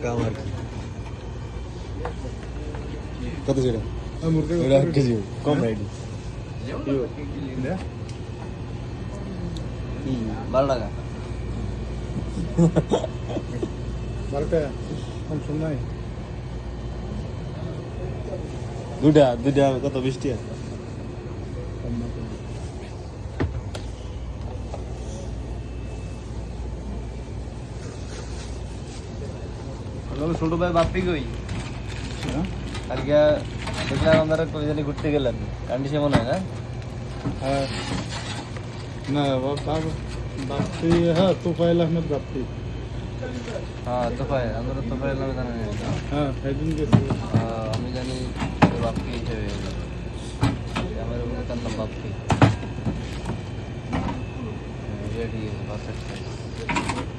কাম আর কি কত সেটা এটা 1 কেজি কম রাইডি 12 টাকা 12 টাকা কম শুন নাই দুটা কত 20 টাকা ছোট ভাই বাপ্পি কই কালকে দেখলাম আমরা কই জানি ঘুরতে গেলেন কান্ডিশে মনে হয় না হ্যাঁ না বাপ্পি হ্যাঁ তোফায়েল আহমেদ বাপ্পি হ্যাঁ তোফায়েল আমরা তোফায়েল নামে জানি না হ্যাঁ সেদিন গেছি আমি জানি বাপ্পি হিসেবে আমার মনে তার নাম বাপ্পি ঠিক আছে বাস